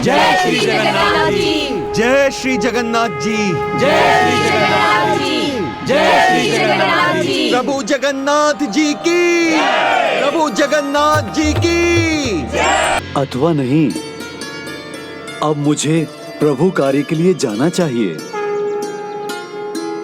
जय श्री जगन्नाथ जी। जय श्री जगन्नाथ जी। जय श्री जगन्नाथ जी। जय श्री जगन्नाथ जी। प्रभु जगन्नाथ जी की। प्रभु जगन्नाथ जी की। अथवा नहीं, अब मुझे प्रभु कार्य के लिए जाना चाहिए।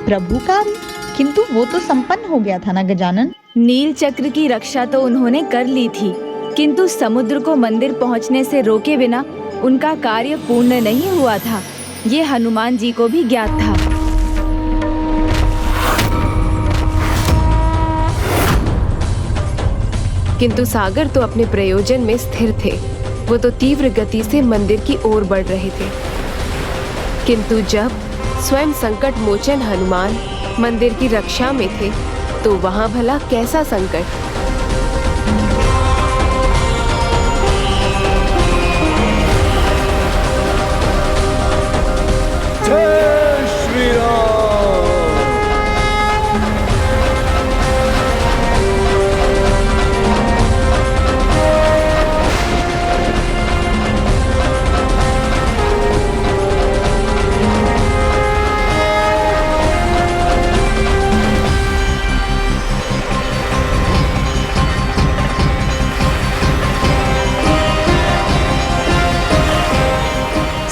प्रभु कार्य? किंतु वो तो संपन्न हो गया था ना गजानन। नील चक्र की रक्षा तो उन्होंने कर ली थी, किंतु समुद्र को मंदिर पहुंचने से रोके बिना उनका कार्य पूर्ण नहीं हुआ था। ये हनुमान जी को भी ज्ञात था। किंतु सागर तो अपने प्रयोजन में स्थिर थे। वो तो तीव्र गति से मंदिर की ओर बढ़ रहे थे। किंतु जब स्वयं संकट मोचन हनुमान मंदिर की रक्षा में थे, तो वहां भला कैसा संकट। जय श्री राम।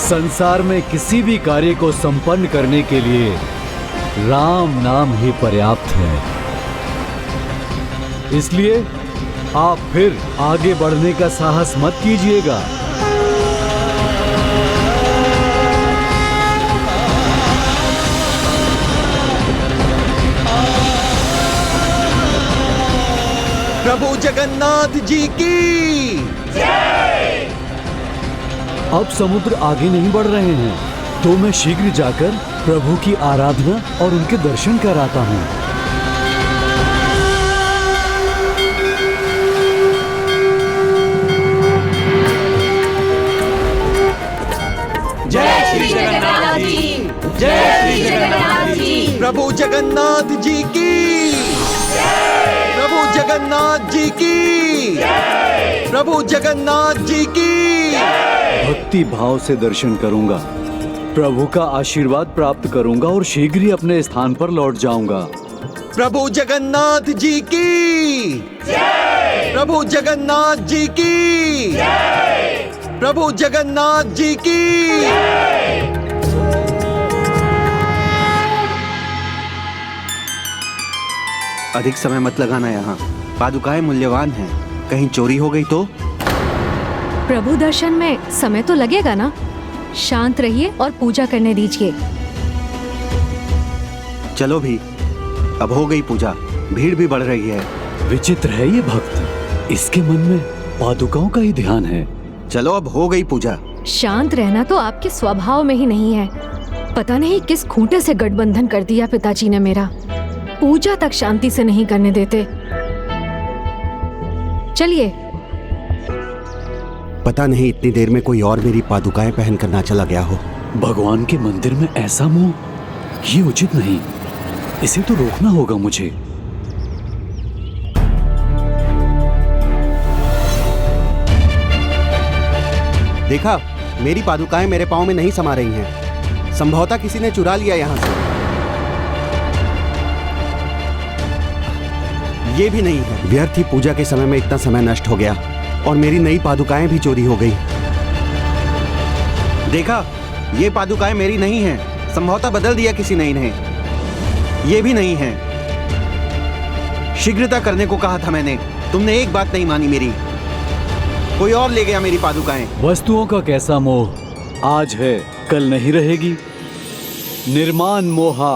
संसार में किसी भी कार्य को संपन्न करने के लिए राम नाम ही पर्याप्त है। इसलिए आप फिर आगे बढ़ने का साहस मत कीजिएगा। प्रभु जगन्नाथ जी की। अब समुद्र आगे नहीं बढ़ रहे हैं, तो मैं शीघ्र जाकर प्रभु की आराधना और उनके दर्शन कराता हूँ। जय श्री जगन्नाथ जी। जय श्री जगन्नाथ जी। प्रभु जगन्नाथ जी की। प्रभु जगन्नाथ जी की। प्रभु जगन्नाथ जी की। भक्ति भाव से दर्शन करूंगा, प्रभु का आशीर्वाद प्राप्त करूंगा और शीघ्र ही अपने स्थान पर लौट जाऊंगा। प्रभु जगन्नाथ जी की। प्रभु जगन्नाथ जी की। प्रभु जगन्नाथ जी की। अधिक समय मत लगाना यहाँ, पादुकाएं मूल्यवान हैं। कहीं चोरी हो गई तो? प्रभु दर्शन में समय तो लगेगा ना। शांत रहिए और पूजा करने दीजिए। चलो भी, अब हो गई पूजा, भीड़ भी बढ़ रही है। विचित्र है ये भक्त, इसके मन में पादुकाओं का ही ध्यान है। चलो अब हो गई पूजा। शांत रहना तो आपके स्वभाव में ही नहीं है। पता नहीं किस खूंटे से गठबंधन कर दिया पिताजी ने मेरा। पूजा तक शांति से नहीं करने देते। चलिए। पता नहीं इतनी देर में कोई और मेरी पादुकाएं पहन कर ना चला गया हो। भगवान के मंदिर में ऐसा मोह, ये उचित नहीं। इसे तो रोकना होगा मुझे। देखा, मेरी पादुकाएं मेरे पाँव में नहीं समा रही हैं। संभवतः किसी ने चुरा लिया यहाँ से। ये भी नहीं है। व्यर्थ ही पूजा के समय में इतना समय नष्ट हो गया और मेरी नई पादुकाएं भी चोरी हो गई। देखा, ये पादुकाएं मेरी नहीं हैं। संभवतः बदल दिया किसी ने इन्हें। ये भी नहीं है। शीघ्रता करने को कहा था मैंने, तुमने एक बात नहीं मानी मेरी। कोई और ले गया मेरी पादुकाएं। वस्तुओं का कैसा मोह आज है कल नहीं रहेगी। निर्माण मोहा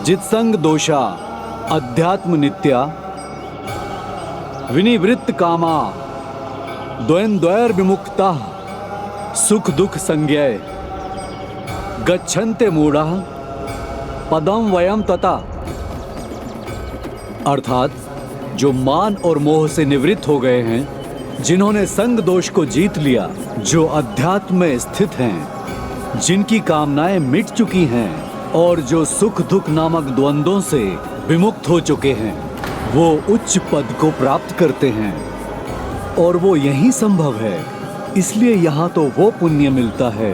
जित्संग दोषा अध्यात्म नित्या विनिवृत्त कामा द्वैर विमुक्ता सुख दुख संज्ञय गच्छन्ते मूढ़ा पदम वयम तथा। अर्थात जो मान और मोह से निवृत्त हो गए हैं, जिन्होंने संग दोष को जीत लिया, जो अध्यात्म में स्थित हैं, जिनकी कामनाएं मिट चुकी हैं और जो सुख दुख नामक द्वंद्वों से विमुक्त हो चुके हैं, वो उच्च पद को प्राप्त करते हैं। और वो यही संभव है इसलिए यहाँ तो वो पुण्य मिलता है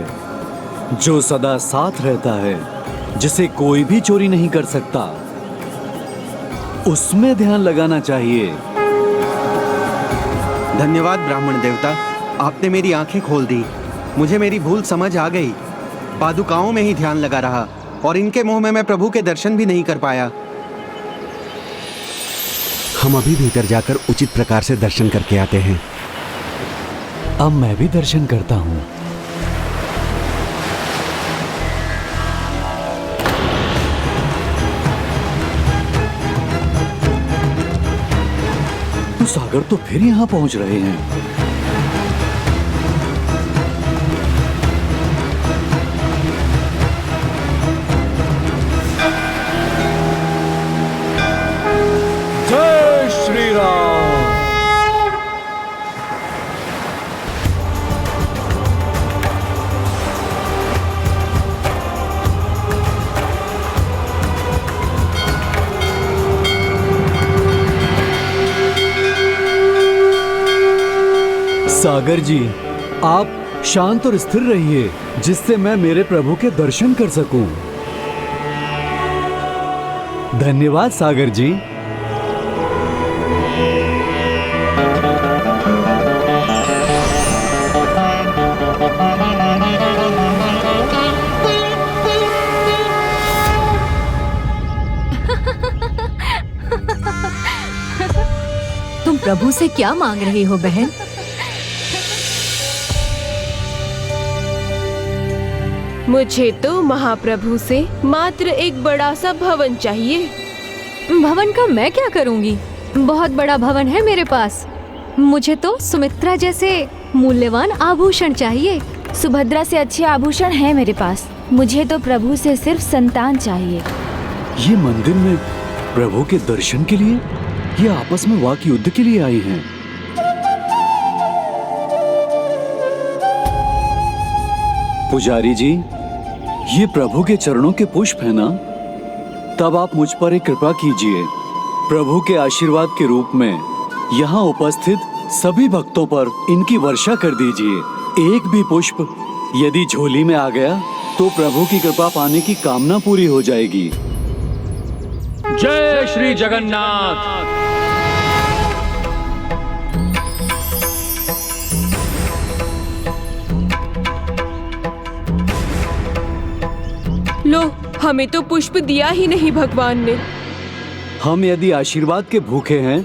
जो सदा साथ रहता है, जिसे कोई भी चोरी नहीं कर सकता। उसमें ध्यान लगाना चाहिए। धन्यवाद ब्राह्मण देवता, आपने मेरी आंखें खोल दी। मुझे मेरी भूल समझ आ गई। पादुकाओं में ही ध्यान लगा रहा और इनके मुंह में मैं प्रभु के दर्शन भी नहीं कर पाया। हम अभी भीतर जाकर उचित प्रकार से दर्शन करके आते हैं। अब मैं भी दर्शन करता हूँ। तो सागर तो फिर यहाँ पहुंच रहे हैं। जय श्री राम। सागर जी, आप शांत और स्थिर रहिए, जिससे मैं मेरे प्रभु के दर्शन कर सकूं। धन्यवाद सागर जी। तुम प्रभु से क्या मांग रही हो बहन? मुझे तो महाप्रभु से मात्र एक बड़ा सा भवन चाहिए। भवन का मैं क्या करूंगी? बहुत बड़ा भवन है मेरे पास। मुझे तो सुमित्रा जैसे मूल्यवान आभूषण चाहिए। सुभद्रा से अच्छे आभूषण है मेरे पास। मुझे तो प्रभु से सिर्फ संतान चाहिए। ये मंदिर में प्रभु के दर्शन के लिए ये आपस में वाक युद्ध के लिए आई हैं। पुजारी जी, ये प्रभु के चरणों के पुष्प है ना? तब आप मुझ पर एक कृपा कीजिए। प्रभु के आशीर्वाद के रूप में यहाँ उपस्थित सभी भक्तों पर इनकी वर्षा कर दीजिए। एक भी पुष्प यदि झोली में आ गया तो प्रभु की कृपा पाने की कामना पूरी हो जाएगी। जय श्री जगन्नाथ। लो, हमें तो पुष्प दिया ही नहीं भगवान ने। हम यदि आशीर्वाद के भूखे हैं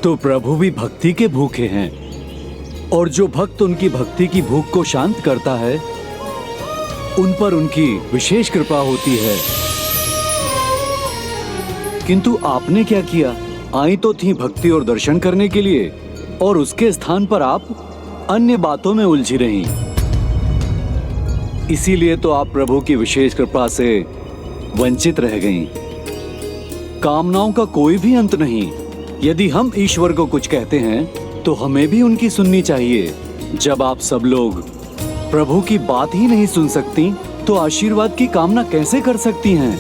तो प्रभु भी भक्ति के भूखे हैं, और जो भक्त उनकी भक्ति की भूख को शांत करता है उन पर उनकी विशेष कृपा होती है। किंतु आपने क्या किया? आई तो थी भक्ति और दर्शन करने के लिए, और उसके स्थान पर आप अन्य बातों में उलझी रहीं। इसीलिए तो आप प्रभु की विशेष कृपा से वंचित रह गईं। कामनाओं का कोई भी अंत नहीं। यदि हम ईश्वर को कुछ कहते हैं तो हमें भी उनकी सुननी चाहिए। जब आप सब लोग प्रभु की बात ही नहीं सुन सकती तो आशीर्वाद की कामना कैसे कर सकती हैं?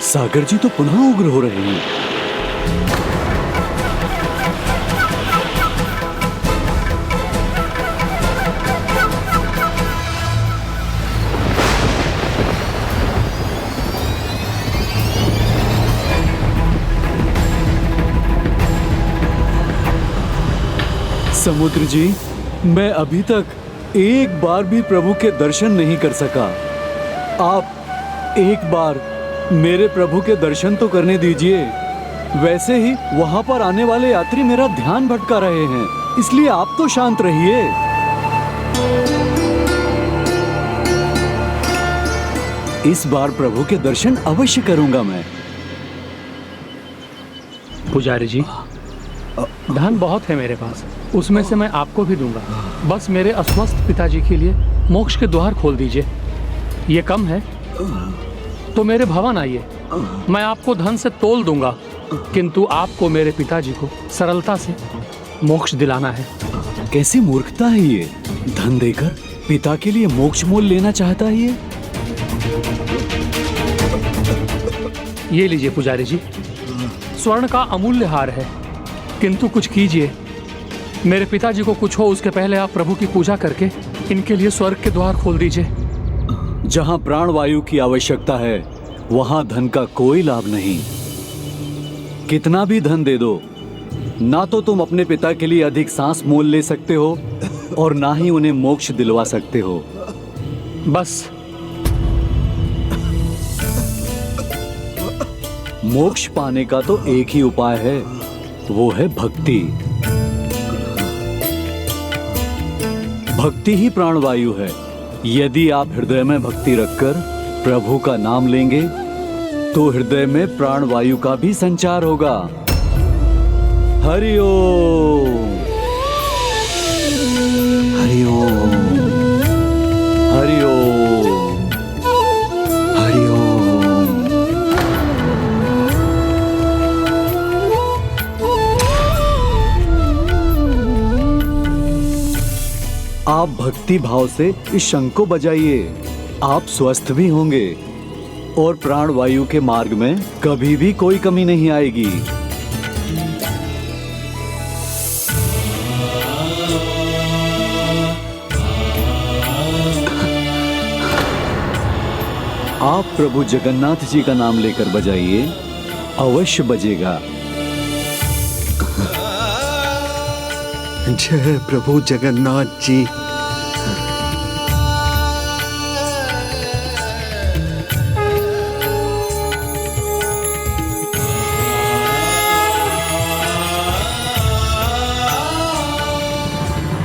सागर जी तो पुनः उग्र हो रहे हैं। समुद्र जी, मैं अभी तक एक बार भी प्रभु के दर्शन नहीं कर सका। आप एक बार मेरे प्रभु के दर्शन तो करने दीजिए। वैसे ही वहां पर आने वाले यात्री मेरा ध्यान भटका रहे हैं, इसलिए आप तो शांत रहिए। इस बार प्रभु के दर्शन अवश्य करूंगा मैं। पुजारी जी, धन बहुत है मेरे पास, उसमें से मैं आपको भी दूंगा। बस मेरे अस्वस्थ पिताजी के लिए मोक्ष के द्वार खोल दीजिए। ये कम है तो मेरे भवन आइए, मैं आपको धन से तोल दूंगा, किंतु आपको मेरे पिताजी को सरलता से मोक्ष दिलाना है। कैसी मूर्खता है ये? धन देकर पिता के लिए मोक्ष मोल लेना चाहता है ये? ये लीजिए पुजारी जी, स्वर्ण का अमूल्य हार है, किंतु कुछ कीजिए। मेरे पिताजी को कुछ हो उसके पहले आप प्रभु की पूजा करके इनके लिए स्वर्ग के द्वार खोल दीजिए। जहां प्राणवायु की आवश्यकता है वहां धन का कोई लाभ नहीं। कितना भी धन दे दो, ना तो तुम अपने पिता के लिए अधिक सांस मोल ले सकते हो और ना ही उन्हें मोक्ष दिलवा सकते हो। बस मोक्ष पाने का तो एक ही उपाय है, वो है भक्ति। भक्ति ही प्राणवायु है। यदि आप हृदय में भक्ति रखकर प्रभु का नाम लेंगे तो हृदय में प्राणवायु का भी संचार होगा। हरि ओम, हरि ओम, हरि ओम, हरि ओम। आप भक्ति भाव से इस शंख को बजाइए। आप स्वस्थ भी होंगे और प्राणवायु के मार्ग में कभी भी कोई कमी नहीं आएगी। आप प्रभु जगन्नाथ जी का नाम लेकर बजाइए, अवश्य बजेगा। जय प्रभु जगन्नाथ जी।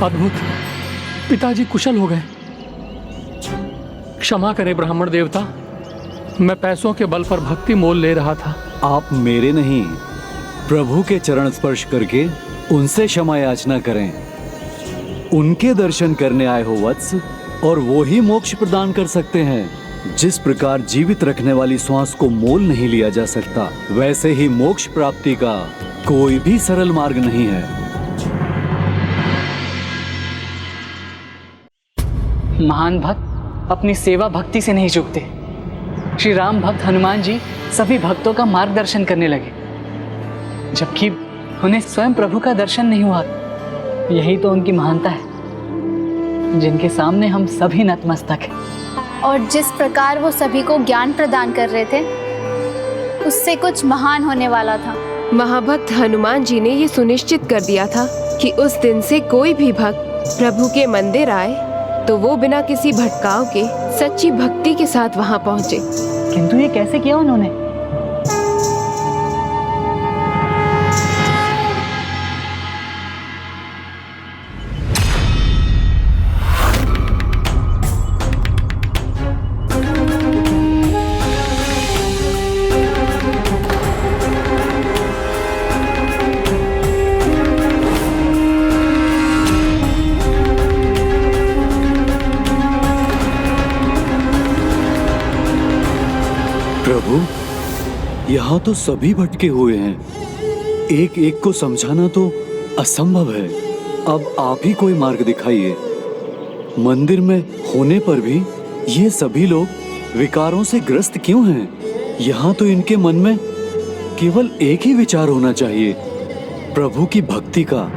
अद्भुत, पिताजी कुशल हो गए। क्षमा करें ब्राह्मण देवता, मैं पैसों के बल पर भक्ति मोल ले रहा था। आप मेरे नहीं, प्रभु के चरण स्पर्श करके उनसे क्षमा याचना करें। उनके दर्शन करने आए हो वत्स, और वो ही मोक्ष प्रदान कर सकते हैं। जिस प्रकार जीवित रखने वाली श्वास को मोल नहीं लिया जा सकता, वैसे ही मोक्ष प्राप्ति का कोई भी सरल मार्ग नहीं है। महान भक्त अपनी सेवा भक्ति से नहीं चूकते। श्री राम भक्त हनुमान जी सभी भक्तों का मार्गदर्शन करने लगे, जबकि उन्हें स्वयं प्रभु का दर्शन नहीं हुआ। यही तो उनकी महानता है, जिनके सामने हम सभी नतमस्तक हैं। और जिस प्रकार वो सभी को ज्ञान प्रदान कर रहे थे, उससे कुछ महान होने वाला था। महाभक्त हनुमान जी ने ये सुनिश्चित कर दिया था कि उस दिन से कोई भी भक्त प्रभु के मंदिर आए तो वो बिना किसी भटकाव के सच्ची भक्ति के साथ वहाँ पहुँचे। किंतु ये कैसे किया उन्होंने? प्रभु, यहाँ तो सभी भटके हुए हैं। एक एक को समझाना तो असंभव है। अब आप ही कोई मार्ग दिखाइए। मंदिर में होने पर भी ये सभी लोग विकारों से ग्रस्त क्यों हैं? यहाँ तो इनके मन में केवल एक ही विचार होना चाहिए, प्रभु की भक्ति का।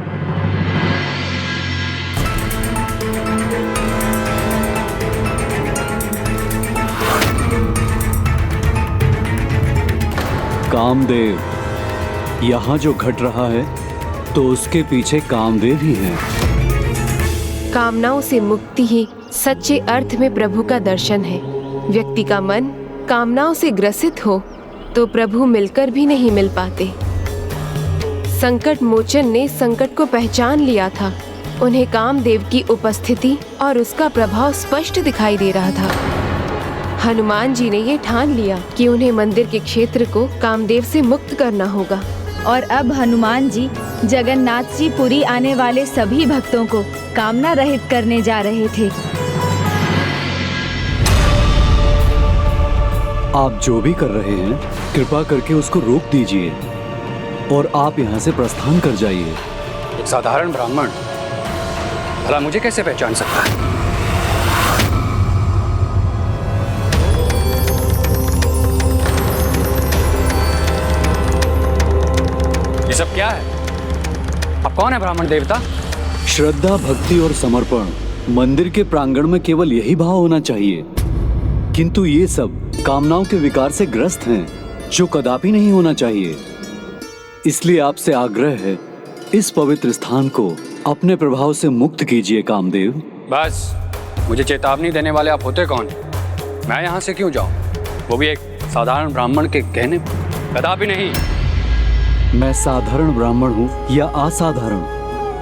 कामदेव, यहाँ जो घट रहा है तो उसके पीछे कामदेव ही हैं। कामनाओं से मुक्ति ही सच्चे अर्थ में प्रभु का दर्शन है। व्यक्ति का मन कामनाओं से ग्रसित हो तो प्रभु मिलकर भी नहीं मिल पाते। संकट मोचन ने संकट को पहचान लिया था। उन्हें कामदेव की उपस्थिति और उसका प्रभाव स्पष्ट दिखाई दे रहा था। हनुमान जी ने ये ठान लिया कि उन्हें मंदिर के क्षेत्र को कामदेव से मुक्त करना होगा। और अब हनुमान जी जगन्नाथ जी पुरी आने वाले सभी भक्तों को कामना रहित करने जा रहे थे। आप जो भी कर रहे हैं, कृपा करके उसको रोक दीजिए और आप यहाँ से प्रस्थान कर जाइए। एक साधारण ब्राह्मण भला मुझे कैसे पहचान सकता है? ये सब क्या है? अब कौन है ब्राह्मण देवता? श्रद्धा, भक्ति और समर्पण मंदिर के प्रांगण में केवल यही भाव होना चाहिए, किंतु ये सब कामनाओं के विकार से ग्रस्त हैं, जो कदापि नहीं होना चाहिए। इसलिए आपसे आग्रह है, इस पवित्र स्थान को अपने प्रभाव से मुक्त कीजिए कामदेव। बस, मुझे चेतावनी देने वाले आप होते कौन? मैं यहाँ से क्यों जाऊँ, वो भी एक साधारण ब्राह्मण के कहने? कदापि नहीं। मैं साधारण ब्राह्मण हूँ या असाधारण,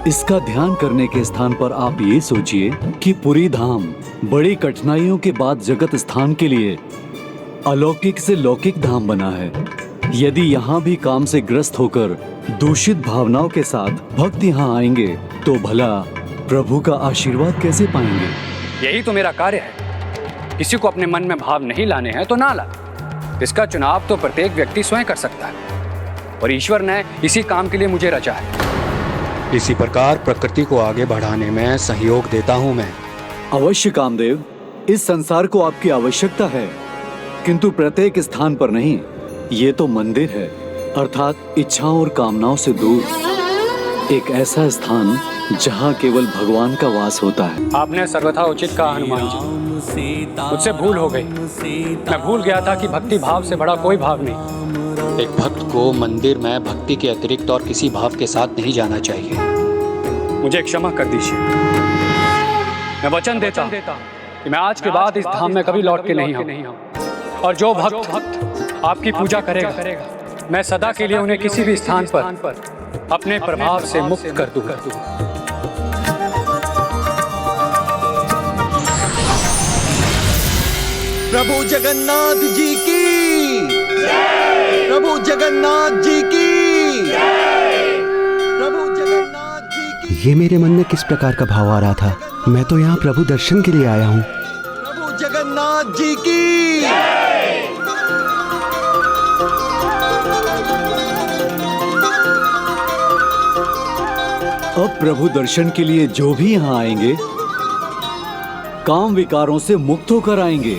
इसका ध्यान करने के स्थान पर आप ये सोचिए कि पुरी धाम बड़ी कठिनाइयों के बाद जगत स्थान के लिए अलौकिक से लौकिक धाम बना है। यदि यहाँ भी काम से ग्रस्त होकर दूषित भावनाओं के साथ भक्त यहाँ आएंगे तो भला प्रभु का आशीर्वाद कैसे पाएंगे? यही तो मेरा कार्य है। किसी को अपने मन में भाव नहीं लाने हैं तो ना ला। इसका चुनाव तो प्रत्येक व्यक्ति स्वयं कर सकता है, और ईश्वर ने इसी काम के लिए मुझे रचा है। इसी प्रकार प्रकृति को आगे बढ़ाने में सहयोग देता हूँ मैं। अवश्य कामदेव, इस संसार को आपकी आवश्यकता है, किंतु प्रत्येक स्थान पर नहीं। ये तो मंदिर है, अर्थात इच्छाओं और कामनाओं से दूर एक ऐसा स्थान जहाँ केवल भगवान का वास होता है। आपने सर्वथा उचित कहा हनुमान जी। मुझसे भूल हो गई। मैं भूल गया था कि भक्ति भाव से बड़ा कोई भाव नहीं। एक भक्त को मंदिर में भक्ति के अतिरिक्त और किसी भाव के साथ नहीं जाना चाहिए। मुझे क्षमा कर दीजिए। मैं वचन देता हूँ कि मैं आज के बाद इस धाम में कभी लौट के नहीं आऊँ, और जो भक्त आपकी पूजा करेगा मैं सदा के लिए उन्हें किसी भी स्थान पर अपने प्रभाव से मुक्त कर दूंगा। प्रभु जगन्नाथ जी की जय। प्रभु जगन्नाथ जी की जय। प्रभु जगन्नाथ जी की। ये मेरे मन में किस प्रकार का भाव आ रहा था? मैं तो यहाँ प्रभु दर्शन के लिए आया हूँ। प्रभु जगन्नाथ जी की जय। अब प्रभु दर्शन के लिए जो भी यहाँ आएंगे काम विकारों से मुक्त होकर आएंगे,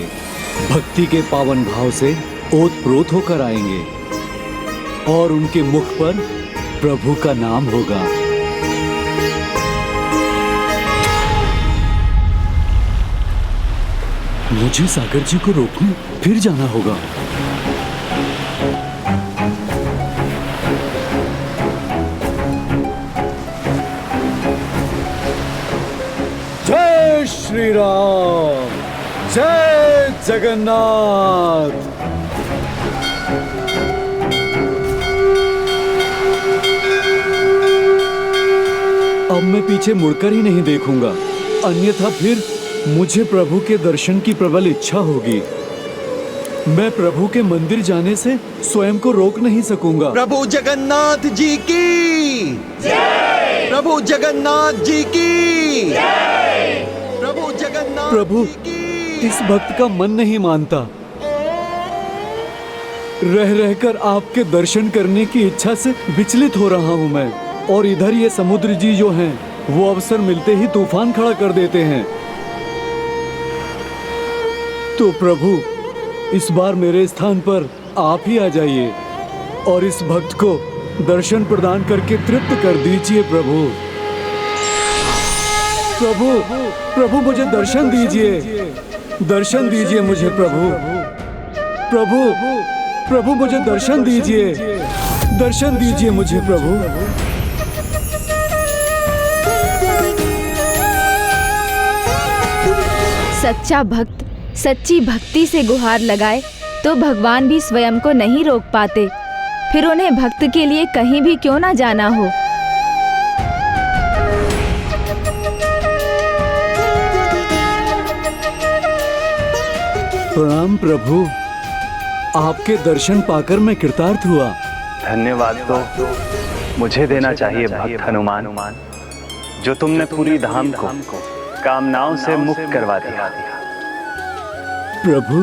भक्ति के पावन भाव से ओतप्रोत होकर आएंगे, और उनके मुख पर प्रभु का नाम होगा। मुझे सागर जी को रोकने फिर जाना होगा। जय श्री राम, जय जगन्नाथ। अब मैं पीछे मुड़कर ही नहीं देखूंगा, अन्यथा फिर मुझे प्रभु के दर्शन की प्रबल इच्छा होगी। मैं प्रभु के मंदिर जाने से स्वयं को रोक नहीं सकूंगा। प्रभु जगन्नाथ जी की जय। प्रभु जगन्नाथ जी की जय। प्रभु जगन्नाथ। प्रभु, इस भक्त का मन नहीं मानता। रह रहकर आपके दर्शन करने की इच्छा से विचलित हो रहा हूं मैं, और इधर ये समुद्र जी जो हैं वो अवसर मिलते ही तूफान खड़ा कर देते हैं। तो प्रभु, इस बार मेरे स्थान पर आप ही आ जाइए और इस भक्त को दर्शन प्रदान करके तृप्त कर दीजिए। प्रभु प्रभु प्रभु मुझे दर्शन दीजिए, दर्शन दीजिए मुझे प्रभु। प्रभु प्रभु मुझे दर्शन दीजिए, दर्शन दीजिए मुझे प्रभु। सच्चा भक्त सच्ची भक्ति से गुहार लगाए तो भगवान भी स्वयं को नहीं रोक पाते, फिर उन्हें भक्त के लिए कहीं भी क्यों ना जाना हो। प्रणाम प्रभु, आपके दर्शन पाकर मैं कृतार्थ हुआ। धन्यवाद तो मुझे देना चाहिए भक्त हनुमान, जो तुमने पूरी धाम को कामनाओं से मुक्त करवा दिया। प्रभु,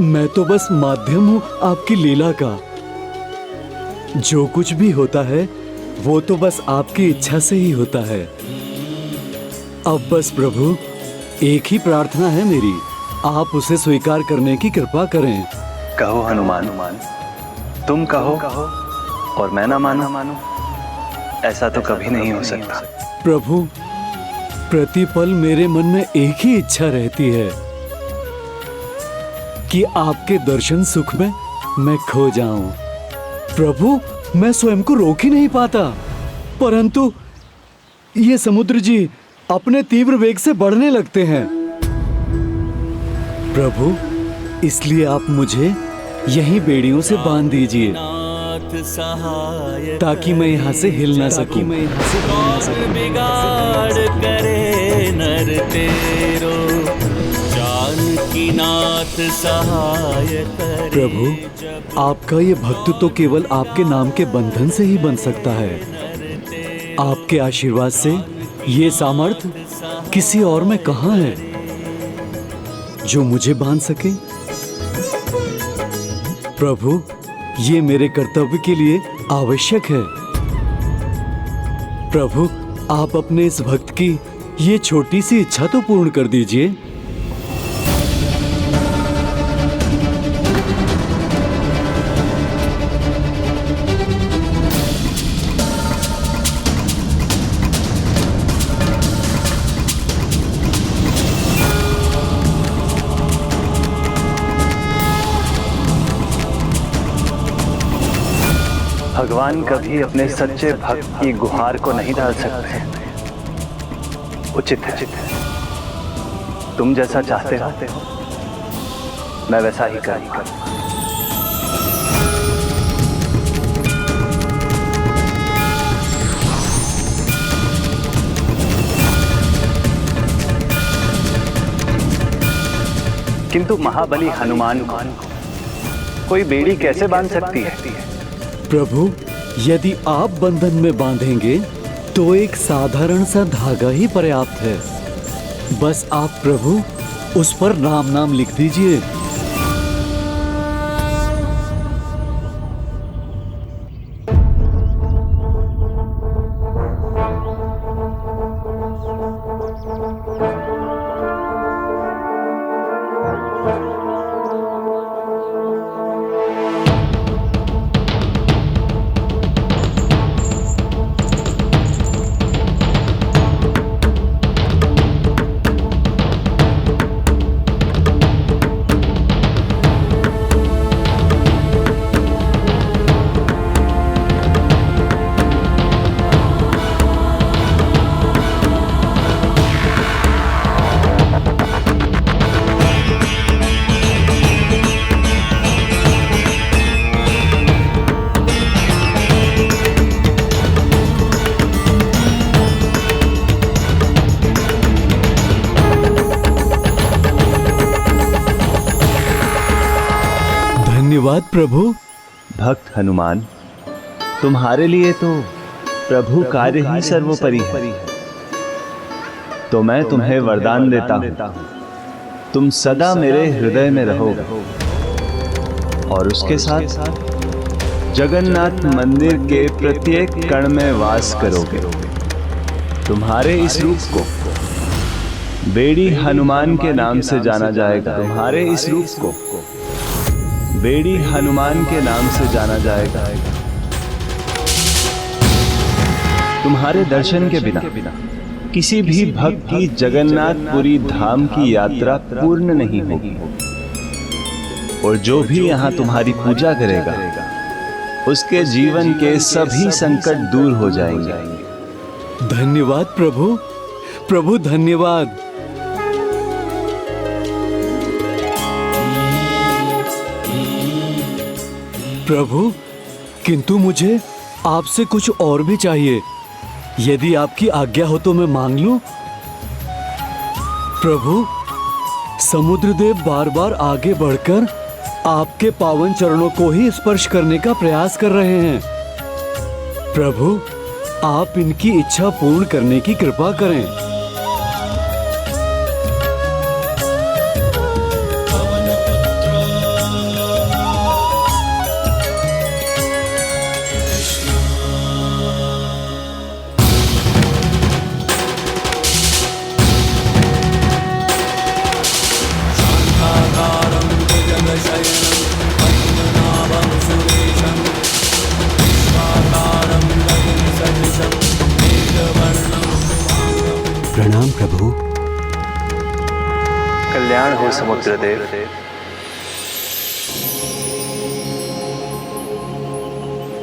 मैं तो बस माध्यम हूँ आपकी लीला का। जो कुछ भी होता है वो तो बस आपकी इच्छा से ही होता है। अब बस प्रभु एक ही प्रार्थना है मेरी, आप उसे स्वीकार करने की कृपा करें। कहो हनुमान, तुम कहो और मैं ना मानूं, ऐसा तो कभी नहीं हो सकता। प्रभु, प्रतिपल मेरे मन में एक ही इच्छा रहती है कि आपके दर्शन सुख में मैं खो जाऊं। प्रभु, मैं स्वयं को रोक ही नहीं पाता, परंतु ये समुद्र जी अपने तीव्र वेग से बढ़ने लगते हैं। प्रभु, इसलिए आप मुझे यहीं बेड़ियों से बांध दीजिए ताकि मैं यहाँ से हिल ना सकूं। बिगाड़ करे नर तेरो, जानकी नाथ सहाय करे। प्रभु, आपका ये भक्त तो केवल आपके नाम के बंधन से ही बन सकता है। आपके आशीर्वाद से ये सामर्थ्य किसी और में कहाँ है जो मुझे बांध सके। प्रभु, ये मेरे कर्तव्य के लिए आवश्यक है। प्रभु, आप अपने इस भक्त की ये छोटी सी इच्छा तो पूर्ण कर दीजिए। भगवान कभी अपने सच्चे भक्त की गुहार को नहीं डाल सकते। उचित है, तुम जैसा चाहते हो मैं वैसा ही करूंगा। किंतु महाबली हनुमान को कोई बेड़ी कैसे बांध सकती है? प्रभु, यदि आप बंधन में बांधेंगे तो एक साधारण सा धागा ही पर्याप्त है। बस आप प्रभु उस पर राम नाम लिख दीजिए। धन्यवाद प्रभु। भक्त हनुमान, तुम्हारे लिए तो प्रभु कार्य ही सर्वोपरि है। तो मैं तुम्हें वरदान देता हूँ, तुम सदा मेरे हृदय में रहोगे और उसके साथ जगन्नाथ मंदिर के प्रत्येक कण में वास करोगे। तुम्हारे इस रूप को बेड़ी हनुमान के नाम से जाना जाएगा। तुम्हारे इस रूप को बेड़ी हनुमान के नाम से जाना जाएगा। तुम्हारे दर्शन के बिना किसी भी भक्त की जगन्नाथपुरी धाम की यात्रा पूर्ण नहीं होगी। और जो भी यहाँ तुम्हारी पूजा करेगा उसके जीवन के सभी संकट दूर हो जाएंगे। धन्यवाद प्रभु। प्रभु धन्यवाद। प्रभु, किंतु मुझे आपसे कुछ और भी चाहिए। यदि आपकी आज्ञा हो तो मैं मांग लूं? प्रभु, समुद्रदेव बार बार आगे बढ़कर आपके पावन चरणों को ही स्पर्श करने का प्रयास कर रहे हैं। प्रभु, आप इनकी इच्छा पूर्ण करने की कृपा करें। प्रणाम प्रभु। कल्याण हो समुद्रदेव।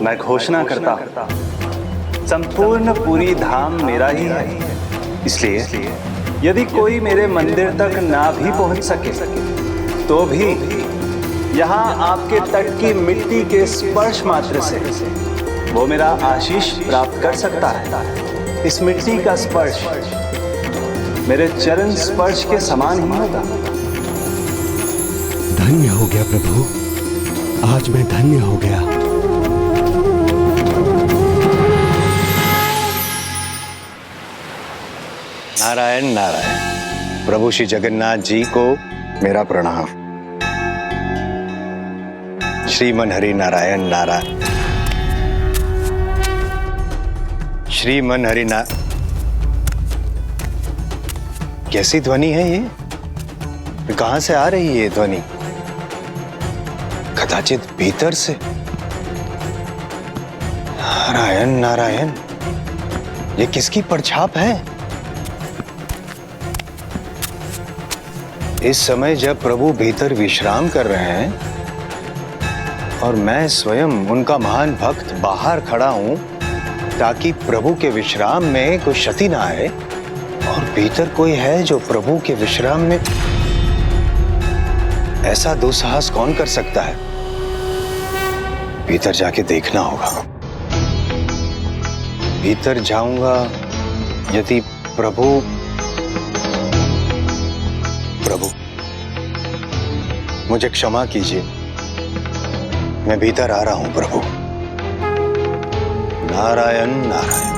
मैं घोषणा करता हूं, संपूर्ण पूरी धाम मेरा ही है। इसलिए यदि कोई मेरे मंदिर तक ना भी पहुंच सके तो भी यहाँ आपके तट की मिट्टी के स्पर्श मात्र से वो मेरा आशीष प्राप्त कर सकता है। इस मिट्टी का स्पर्श मेरे चरण स्पर्श के समान ही होगा। धन्य हो गया प्रभु, आज मैं धन्य हो गया। नारायण नारायण। प्रभु श्री जगन्नाथ जी को मेरा प्रणाम। श्रीमन हरि नारायण नारायण। श्रीमन हरि ना कैसी ध्वनि है ये? कहां से आ रही है ये ध्वनि? कदाचित भीतर से। नारायण नारायण, ये किसकी परछाप है? इस समय जब प्रभु भीतर विश्राम कर रहे हैं और मैं स्वयं उनका महान भक्त बाहर खड़ा हूं ताकि प्रभु के विश्राम में कोई क्षति ना आए, और भीतर कोई है जो प्रभु के विश्राम में, ऐसा दुस्साहस कौन कर सकता है? भीतर जाके देखना होगा। भीतर जाऊंगा, यदि प्रभु मुझे क्षमा कीजिए, मैं भीतर आ रहा हूं प्रभु। नारायण नारायण।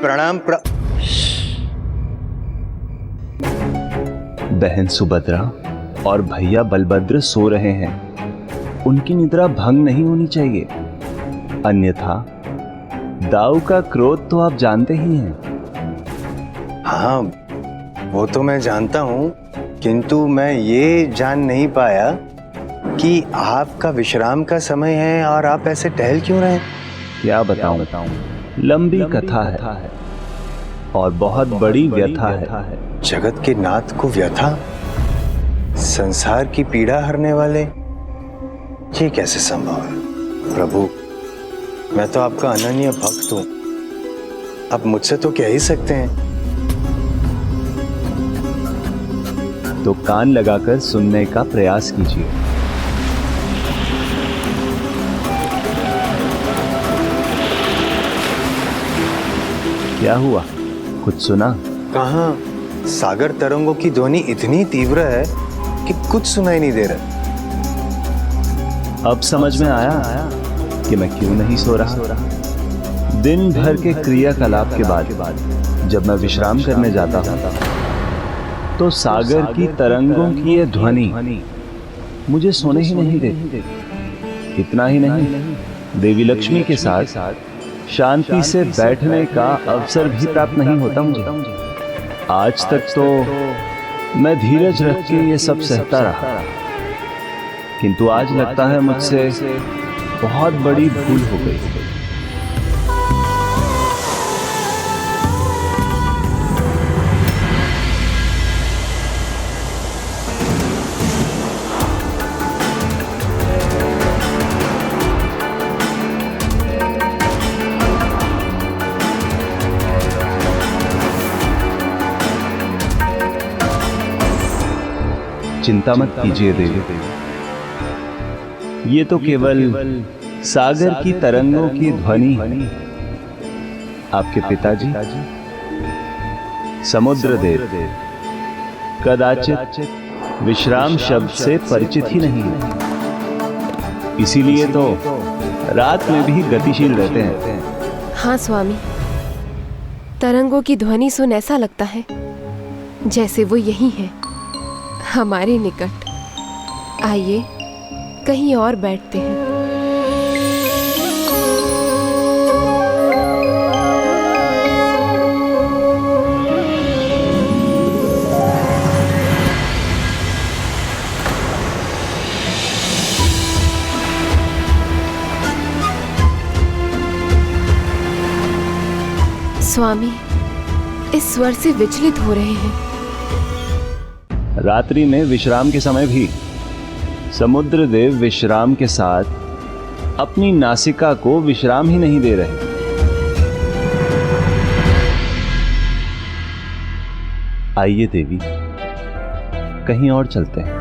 प्रणाम बहन सुभद्रा और भैया बलभद्र सो रहे हैं, उनकी निद्रा भंग नहीं होनी चाहिए, अन्यथा दाऊ का क्रोध तो आप जानते ही हैं। हाँ, वो तो मैं जानता हूं, किंतु मैं ये जान नहीं पाया कि आपका विश्राम का समय है और आप ऐसे टहल क्यों रहे? क्या बताऊं, लंबी कथा है और बहुत बड़ी व्यथा है। जगत के नाथ को व्यथा? संसार की पीड़ा हरने वाले? ये कैसे संभव है? प्रभु, मैं तो आपका अनन्य भक्त हूं, आप मुझसे तो कह ही सकते हैं। तो कान लगाकर सुनने का प्रयास कीजिए। क्या हुआ, कुछ सुना? कहां? सागर तरंगों की ध्वनि इतनी तीव्र है कि कुछ सुनाई नहीं दे रहा। अब समझ में आया कि मैं क्यों नहीं सो रहा। दिन भर के क्रियाकलाप के बाद जब मैं विश्राम करने जाता हूं तो सागर की तरंगों की यह ध्वनि मुझे सोने ही नहीं देती। इतना ही नहीं, देवी लक्ष्मी के साथ शांति से बैठने का अवसर भी प्राप्त नहीं होता मुझे। आज तक तो मैं धीरज रख के ये सब सहता रहा, किंतु आज लगता है मुझसे बहुत बड़ी भूल हो गई। चिंता मत कीजिए देवी, ये तो केवल सागर की तरंगों की ध्वनि है। आपके पिताजी समुद्र देव कदाचित विश्राम शब्द से परिचित ही नहीं है, इसीलिए तो रात में भी गतिशील रहते हैं। हाँ स्वामी, तरंगों की ध्वनि सुन ऐसा लगता है जैसे वो यही है, हमारे निकट। आइए कहीं और बैठते हैं। स्वामी इस स्वर से विचलित हो रहे हैं। रात्रि में विश्राम के समय भी समुद्र देव विश्राम के साथ अपनी नासिका को विश्राम ही नहीं दे रहे। आइए देवी, कहीं और चलते हैं।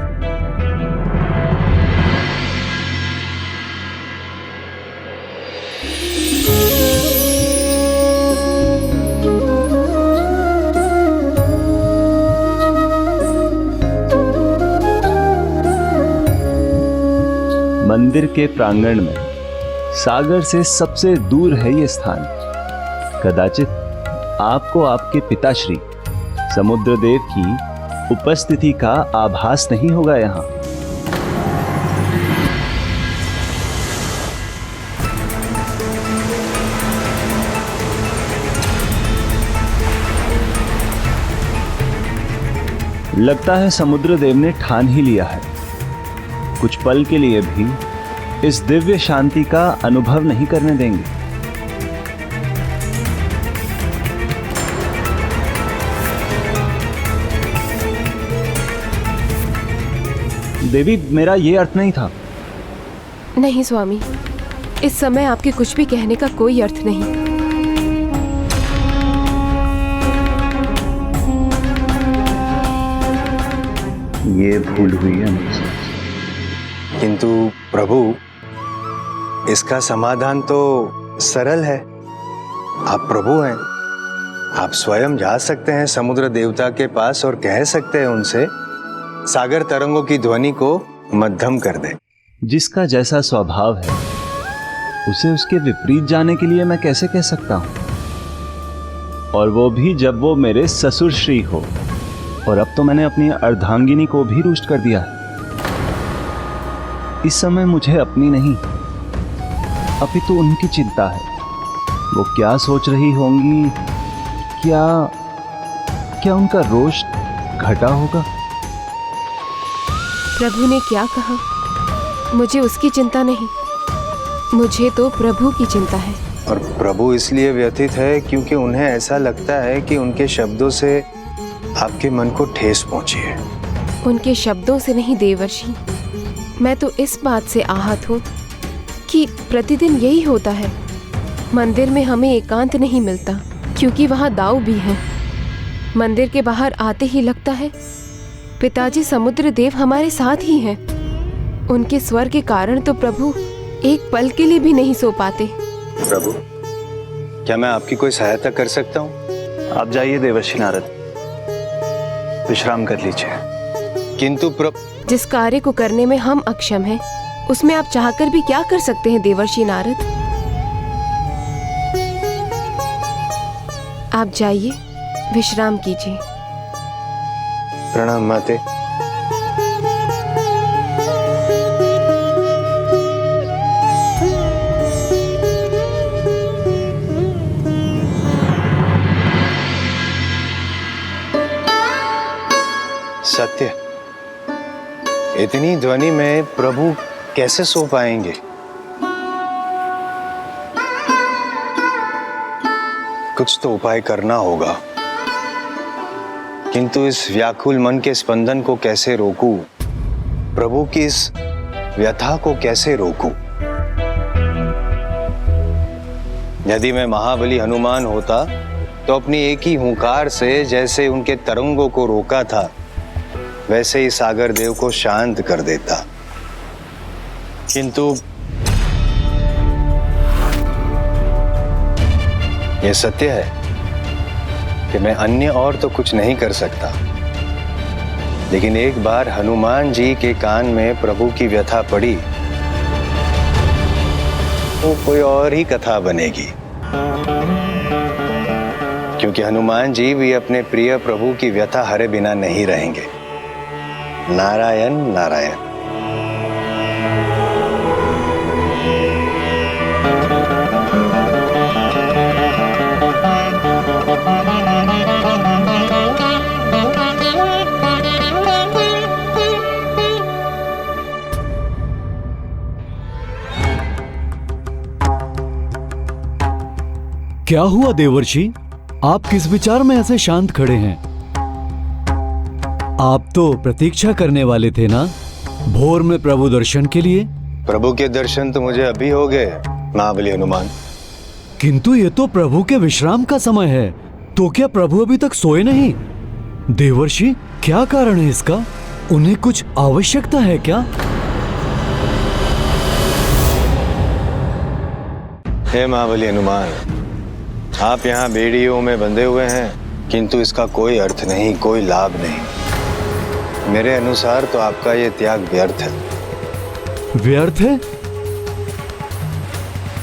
मंदिर के प्रांगण में सागर से सबसे दूर है ये स्थान। कदाचित आपको आपके पिताश्री समुद्रदेव की उपस्थिति का आभास नहीं होगा यहां। लगता है समुद्रदेव ने ठान ही लिया है, कुछ पल के लिए भी इस दिव्य शांति का अनुभव नहीं करने देंगे। देवी, मेरा ये अर्थ नहीं था। नहीं स्वामी, इस समय आपके कुछ भी कहने का कोई अर्थ नहीं। ये भूल हुई है मुझसे। किंतु प्रभु, इसका समाधान तो सरल है। आप प्रभु हैं, आप स्वयं जा सकते हैं समुद्र देवता के पास और कह सकते हैं उनसे सागर तरंगों की ध्वनि को मध्यम कर दे। जिसका जैसा स्वभाव है उसे उसके विपरीत जाने के लिए मैं कैसे कह सकता हूं, और वो भी जब वो मेरे ससुर श्री हो। और अब तो मैंने अपनी अर्धांगिनी को भी रुष्ट कर दिया है। इस समय मुझे अपनी नहीं अपितु उनकी चिंता है। वो क्या सोच रही होंगी, क्या उनका रोष घटा होगा? प्रभु ने क्या कहा? मुझे उसकी चिंता नहीं, मुझे तो प्रभु की चिंता है। और प्रभु इसलिए व्यथित है क्योंकि उन्हें ऐसा लगता है कि उनके शब्दों से आपके मन को ठेस पहुंची है। उनके शब्दों से नहीं देवर्षि, मैं तो इस बात से आहत हूँ कि प्रतिदिन यही होता है। मंदिर में हमें एकांत नहीं मिलता क्योंकि वहाँ दाऊ भी हैं। मंदिर के बाहर आते ही लगता है पिताजी समुद्र देव हमारे साथ ही हैं। उनके स्वर के कारण तो प्रभु एक पल के लिए भी नहीं सो पाते। प्रभु, क्या मैं आपकी कोई सहायता कर सकता हूँ? आप जाइए देवर्षि नारद, विश्राम कर लीजिए। किंतु जिस कार्य को करने में हम अक्षम हैं, उसमें आप चाहकर भी क्या कर सकते हैं देवर्षि नारद? आप जाइए, विश्राम कीजिए। प्रणाम माते। सत्य, इतनी ध्वनि में प्रभु कैसे सो पाएंगे? कुछ तो उपाय करना होगा, किंतु इस व्याकुल मन के स्पंदन को कैसे रोकूं? प्रभु की इस व्यथा को कैसे रोकूं? यदि मैं महाबली हनुमान होता तो अपनी एक ही हुंकार से जैसे उनके तरंगों को रोका था, वैसे ही सागर देव को शांत कर देता। किंतु यह सत्य है कि मैं अन्य और तो कुछ नहीं कर सकता, लेकिन एक बार हनुमान जी के कान में प्रभु की व्यथा पड़ी तो कोई और ही कथा बनेगी, क्योंकि हनुमान जी भी अपने प्रिय प्रभु की व्यथा हरे बिना नहीं रहेंगे। नारायण नारायण। क्या हुआ देवर्षि? आप किस विचार में ऐसे शांत खड़े हैं? आप तो प्रतीक्षा करने वाले थे ना, भोर में प्रभु दर्शन के लिए? प्रभु के दर्शन तो मुझे अभी हो गए महाबली हनुमान। किंतु ये तो प्रभु के विश्राम का समय है, तो क्या प्रभु अभी तक सोए नहीं? देवर्षि, क्या कारण है इसका? उन्हें कुछ आवश्यकता है क्या? हे महाबली हनुमान, आप यहाँ बेड़ियों में बंधे हुए हैं, किंतु इसका कोई अर्थ नहीं, कोई लाभ नहीं। मेरे अनुसार तो आपका ये त्याग व्यर्थ है। व्यर्थ है?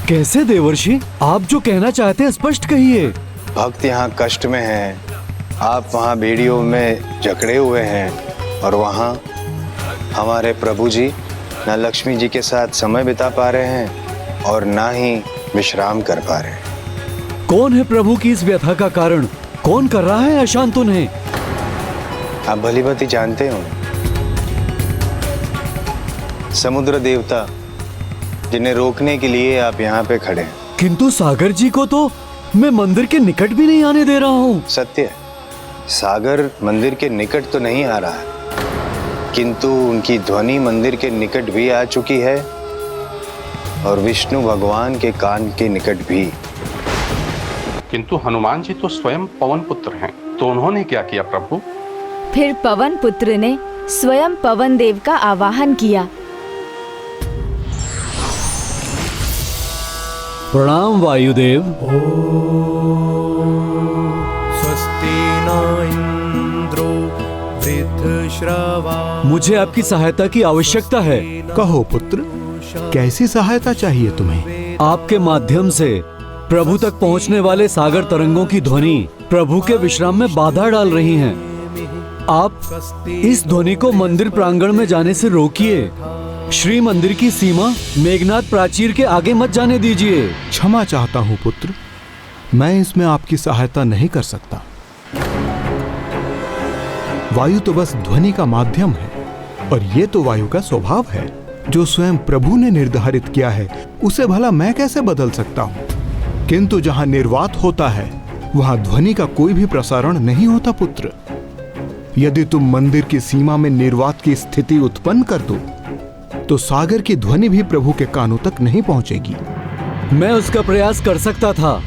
कैसे देवर्षि? आप जो कहना चाहते हैं स्पष्ट कहिए। भक्त यहाँ कष्ट में हैं, आप वहाँ बेड़ियों में जकड़े हुए हैं, और वहाँ हमारे प्रभु जी न लक्ष्मी जी के साथ समय बिता पा रहे हैं और ना ही विश्राम कर पा रहे हैं। कौन है प्रभु की इस व्यथा का कारण? कौन कर रहा है अशांत उन्हें? आप भलीभांति जानते हो, समुद्र देवता, जिन्हें रोकने के लिए आप यहाँ पे खड़े हैं। किंतु सागर जी को तो मैं मंदिर के निकट भी नहीं आने दे रहा हूँ। सत्य है, सागर मंदिर के निकट तो नहीं आ रहा है, किंतु उनकी ध्वनि मंदिर के निकट भी आ चुकी है और विष्णु भगवान के कान के निकट भी। किंतु हनुमान जी तो स्वयं पवन पुत्र हैं, तो उन्होंने क्या किया प्रभु? फिर पवन पुत्र ने स्वयं पवन देव का आवाहन किया। प्रणाम वायुदेव। स्वस्ति न इंद्रो वृद्धश्रवा। मुझे आपकी सहायता की आवश्यकता है। कहो पुत्र, कैसी सहायता चाहिए तुम्हें? आपके माध्यम से प्रभु तक पहुंचने वाले सागर तरंगों की ध्वनि प्रभु के विश्राम में बाधा डाल रही हैं। आप इस ध्वनि को मंदिर प्रांगण में जाने से रोकिए। श्री मंदिर की सीमा मेघनाद प्राचीर के आगे मत जाने दीजिए। क्षमा चाहता हूँ पुत्र, मैं इसमें आपकी सहायता नहीं कर सकता। वायु तो बस ध्वनि का माध्यम है, और ये तो वायु का स्वभाव है। जो स्वयं प्रभु ने निर्धारित किया है, उसे भला मैं कैसे बदल सकता हूँ? किंतु जहाँ निर्वात होता है, वहाँ ध्वनि का कोई भी प्रसारण नहीं होता पुत्र। यदि तुम मंदिर की सीमा में निर्वात की स्थिति उत्पन्न कर दो, तो सागर की ध्वनि भी प्रभु के कानों तक नहीं पहुंचेगी। मैं उसका प्रयास कर सकता था,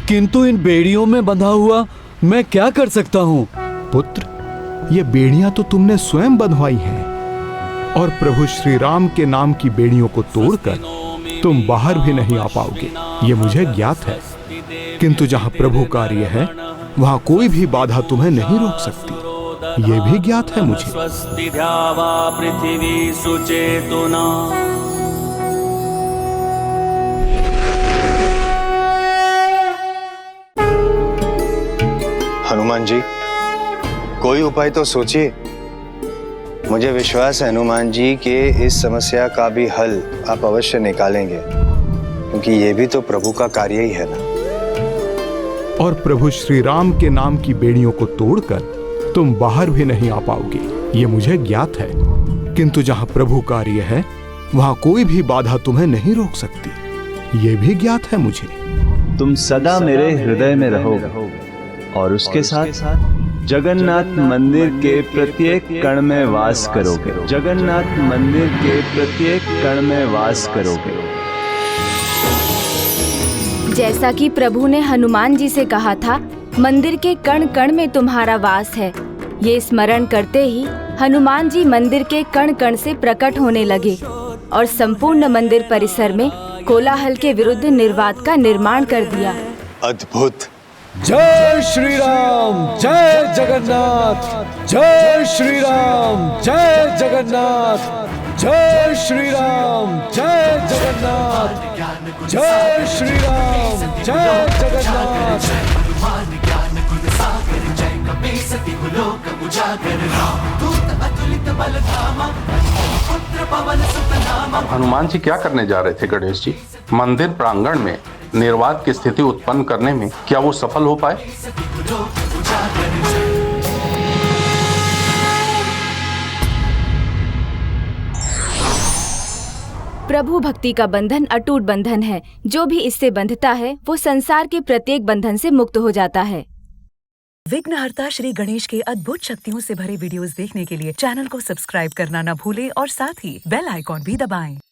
किंतु इन बेड़ियों में बंधा हुआ मैं क्या कर सकता हूँ? पुत्र, ये बेड़ियां तो तुमने स्वयं बंधवाई हैं, और प्रभु श्री राम के नाम की बेड़ियों को तोड़कर तुम बाहर भी नहीं आ पाओगे, ये मुझे ज्ञात है। किंतु जहाँ प्रभु कार्य है, वहाँ कोई भी बाधा तुम्हें नहीं रोक सकती, ये भी ज्ञात है मुझे। पृथ्वी सुचेतुना। हनुमान जी, कोई उपाय तो सोचिए। मुझे विश्वास है हनुमान जी के इस समस्या का भी हल आप अवश्य निकालेंगे, क्योंकि ये भी तो प्रभु का कार्य ही है ना। और प्रभु श्री राम के नाम की बेड़ियों को तोड़कर तुम बाहर भी नहीं आ पाओगे, ये मुझे ज्ञात है। किंतु जहाँ प्रभु कार्य है, वहाँ कोई भी बाधा तुम्हें नहीं रोक सकती, ये भी ज्ञात है मुझे। तुम सदा मेरे हृदय में रहोगे, और उसके साथ जगन्नाथ मंदिर के प्रत्येक कण में वास करोगे। जगन्नाथ मंदिर के प्रत्येक कण में वास करोगे। जैसा कि प्रभु ने हनुमान जी से कहा था, मंदिर के कण कण में तुम्हारा वास है। ये स्मरण करते ही हनुमान जी मंदिर के कण कण से प्रकट होने लगे और संपूर्ण मंदिर परिसर में कोलाहल के विरुद्ध निर्वात का निर्माण कर दिया। अद्भुत। जय श्री राम, जय जगन्नाथ। जय श्री राम, जय जगन्नाथ। जय श्री राम, जय जगन्नाथ। जय श्री राम, जय जगन्नाथ। हनुमान जी क्या करने जा रहे थे गणेश जी? मंदिर प्रांगण में निर्वात की स्थिति उत्पन्न करने में क्या वो सफल हो पाए? प्रभु भक्ति का बंधन अटूट बंधन है। जो भी इससे बंधता है, वो संसार के प्रत्येक बंधन से मुक्त हो जाता है। विघ्नहर्ता श्री गणेश के अद्भुत शक्तियों से भरे वीडियोस देखने के लिए चैनल को सब्सक्राइब करना न भूलें और साथ ही बेल आइकॉन भी दबाएं।